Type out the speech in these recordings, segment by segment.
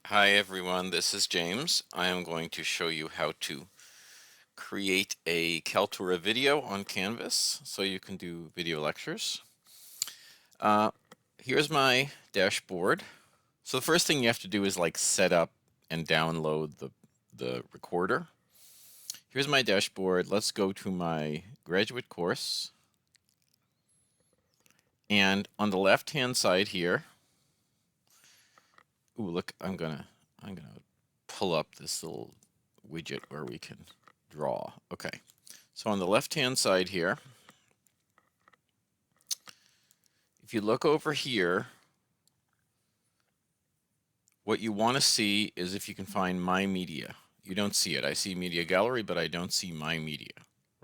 Hi everyone, this is James. I am going to show you how to create a Kaltura video on Canvas so you can do video lectures. Uh, Here's my dashboard. So the first thing you have to do is set up and download the recorder. Here's my dashboard. Let's go to my graduate course. And on the left hand side here, ooh, look, I'm gonna pull up this little widget where we can draw. Okay. So on the left-hand side here, if you look over here, what you want to see is if you can find My Media. You don't see it. I see Media Gallery, but I don't see My Media,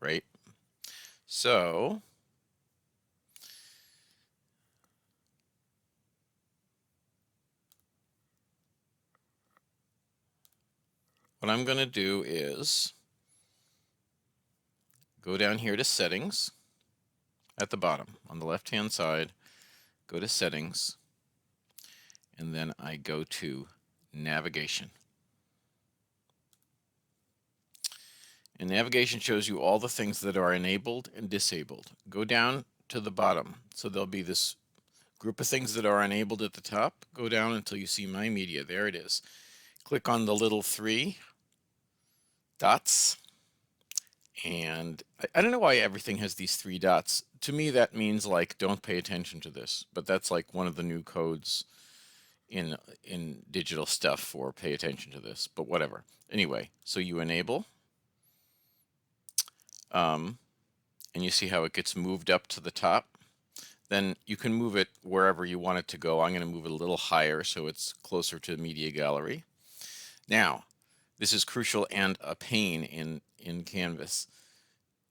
right? So what I'm going to do is go down here to Settings at the bottom. On the left-hand side, go to Settings, and then I go to Navigation. And navigation shows you all the things that are enabled and disabled. Go down to the bottom. So there'll be this group of things that are enabled at the top. Go down until you see My Media. There it is. Click on the little three dots. And I don't know why everything has these three dots. To me, that means like don't pay attention to this. But that's like one of the new codes in digital stuff for pay attention to this. But whatever. Anyway, so you enable. And you see how it gets moved up to the top. Then you can move it wherever you want it to go. I'm going to move it a little higher so it's closer to the Media Gallery. Now, this is crucial and a pain in Canvas.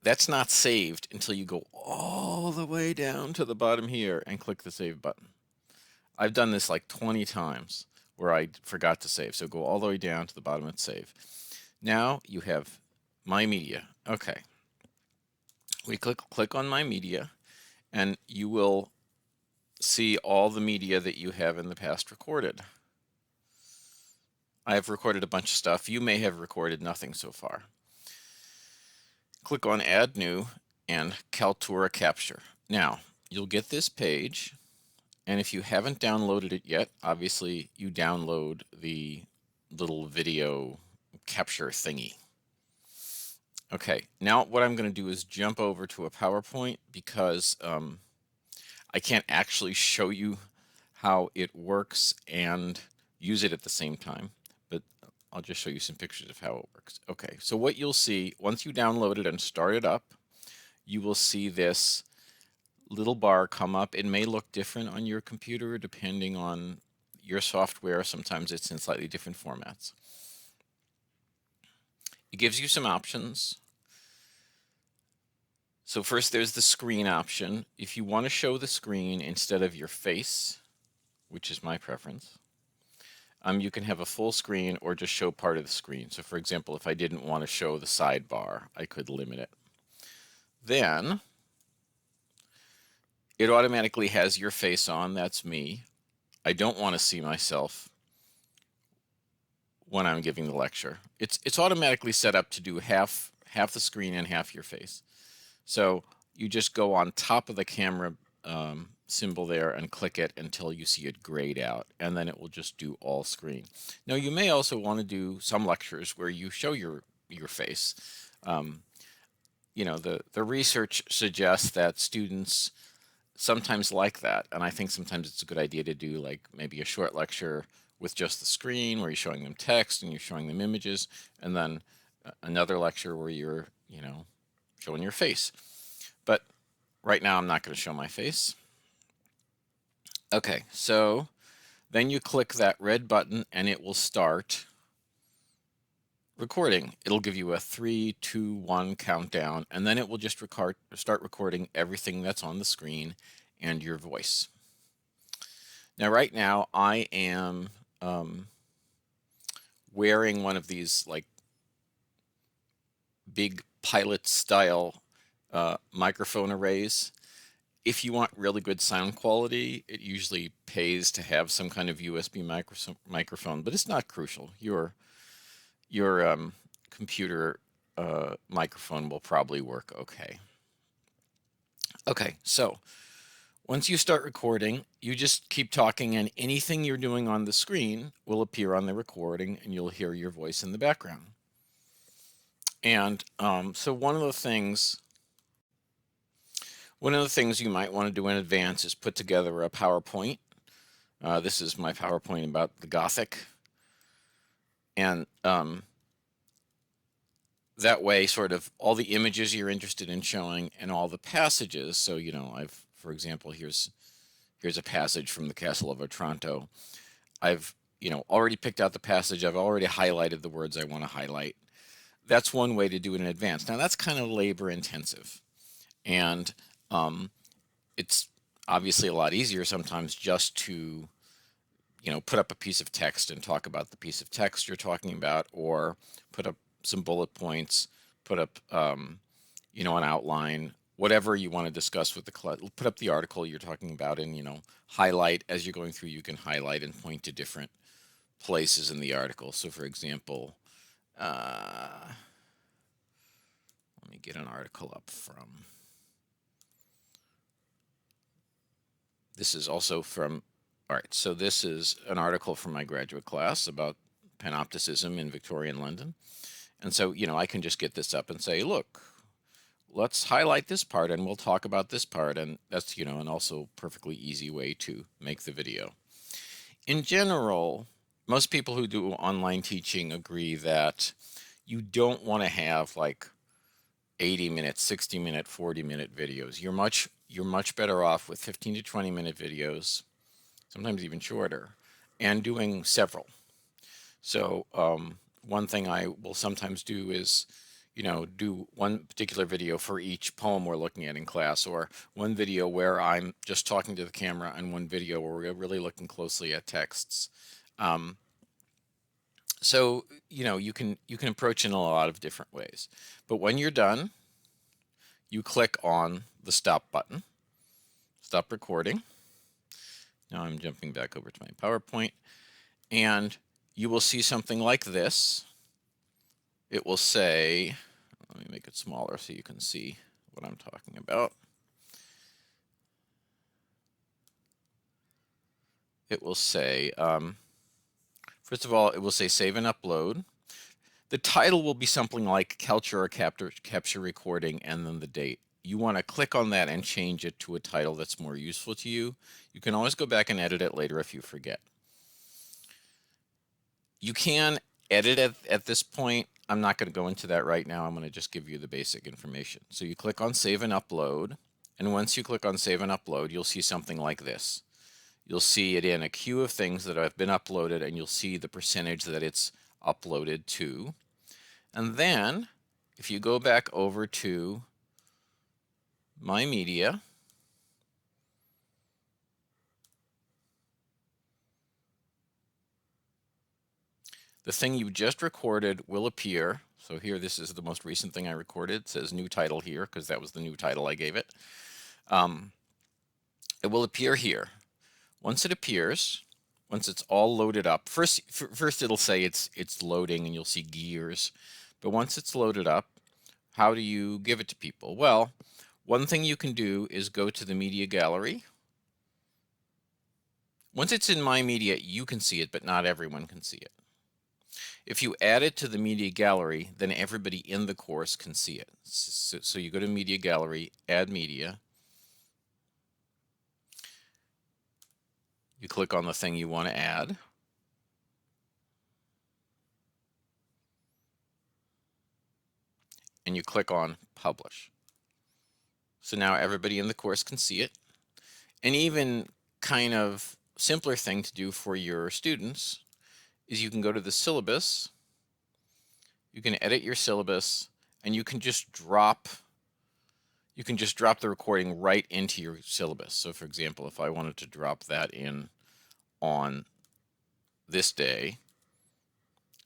That's not saved until you go all the way down to the bottom here and click the Save button. I've done this like 20 times where I forgot to save. So go all the way down to the bottom and save. Now you have My Media. Okay. We click on My Media, and you will see all the media that you have in the past recorded. I have recorded a bunch of stuff. You may have recorded nothing so far. Click on Add New and Kaltura Capture. Now, you'll get this page, and if you haven't downloaded it yet, obviously you download the little video capture thingy. Okay, now what I'm going to do is jump over to a PowerPoint because I can't actually show you how it works and use it at the same time, but I'll just show you some pictures of how it works. Okay, so what you'll see once you download it and start it up, you will see this little bar come up. It may look different on your computer depending on your software. Sometimes it's in slightly different formats. It gives you some options. So first there's the screen option. If you want to show the screen instead of your face, which is my preference, you can have a full screen or just show part of the screen. So for example, if I didn't want to show the sidebar, I could limit it. Then it automatically has your face on. That's me. I don't want to see myself when I'm giving the lecture. It's automatically set up to do half the screen and half your face. So you just go on top of the camera symbol there and click it until you see it grayed out, and then it will just do all screen. Now you may also want to do some lectures where you show your face. You know, the research suggests that students sometimes like that, and I think sometimes it's a good idea to do like maybe a short lecture with just the screen where you're showing them text and you're showing them images, and then another lecture where you're, you know, showing your face. But right now I'm not going to show my face. Okay, so then you click that red button and it will start recording. It'll give you a 3, 2, 1 countdown, and then it will just start recording everything that's on the screen and your voice. Now, right now, I am wearing one of these like big pilot style microphone arrays, If you want really good sound quality, it usually pays to have some kind of USB microphone, but it's not crucial. Your computer microphone will probably work okay. Okay, so once you start recording, you just keep talking, and anything you're doing on the screen will appear on the recording, and you'll hear your voice in the background. And so one of the things you might want to do in advance is put together a PowerPoint. This is my PowerPoint about the Gothic, and that way, sort of all the images you're interested in showing and all the passages. So, for example, here's a passage from the Castle of Otranto. I've, already picked out the passage. I've already highlighted the words I want to highlight. That's one way to do it in advance. Now, that's kind of labor intensive, and it's obviously a lot easier sometimes just to, put up a piece of text and talk about the piece of text you're talking about, or put up some bullet points, put up, an outline, whatever you want to discuss with the class. Put up the article you're talking about, and highlight as you're going through. You can highlight and point to different places in the article. So, for example, let me get an article up from. This is also from. All right, so this is an article from my graduate class about panopticism in Victorian London. And so, I can just get this up and say, look, let's highlight this part and we'll talk about this part. And that's, an also perfectly easy way to make the video. In general, most people who do online teaching agree that you don't want to have like 80-minute, 60-minute, 40-minute videos. You're much better off with 15 to 20-minute videos, sometimes even shorter, and doing several. So one thing I will sometimes do is, do one particular video for each poem we're looking at in class, or one video where I'm just talking to the camera, and one video where we're really looking closely at texts. So, you can approach in a lot of different ways. But when you're done, you click on the stop button, stop recording. Now I'm jumping back over to my PowerPoint, and you will see something like this. It will say, let me make it smaller so you can see what I'm talking about. It will say, first of all, it will say save and upload. The title will be something like Kaltura capture recording, and then the date. You want to click on that and change it to a title that's more useful to you. You can always go back and edit it later if you forget. You can edit at this point. I'm not going to go into that right now. I'm going to just give you the basic information. So you click on save and upload, and once you click on save and upload, you'll see something like this. You'll see it in a queue of things that have been uploaded, and you'll see the percentage that it's uploaded to. And then if you go back over to My Media, the thing you just recorded will appear. So here, this is the most recent thing I recorded. It says new title here because that was the new title I gave it. It will appear here. Once it appears, once it's all loaded up, first it'll say it's loading and you'll see gears. But once it's loaded up, how do you give it to people? Well, one thing you can do is go to the media gallery. Once it's in My Media, you can see it, but not everyone can see it. If you add it to the media gallery, then everybody in the course can see it. So you go to media gallery, add media. You click on the thing you want to add. And you click on publish. So now everybody in the course can see it. An even kind of simpler thing to do for your students is you can go to the syllabus, you can edit your syllabus, and you can just drop the recording right into your syllabus. So for example, if I wanted to drop that in on this day,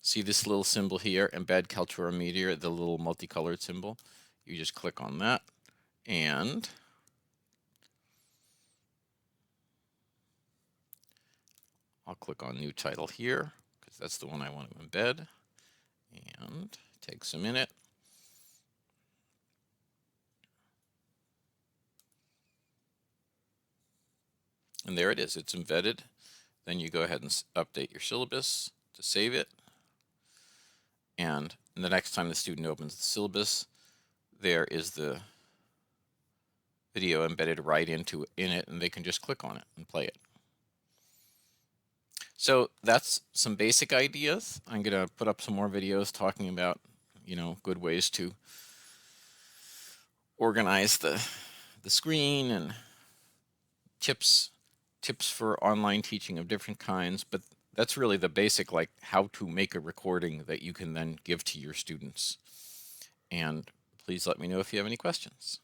see this little symbol here, embed Kaltura Media, the little multicolored symbol. You just click on that, and I'll click on new title here because that's the one I want to embed, and it takes a minute. And there it is, it's embedded. Then you go ahead and update your syllabus to save it. And the next time the student opens the syllabus, there is the video embedded right in it, and they can just click on it and play it. So that's some basic ideas. I'm going to put up some more videos talking about, good ways to organize the screen and tips for online teaching of different kinds. But that's really the basic, like how to make a recording that you can then give to your students. And please let me know if you have any questions.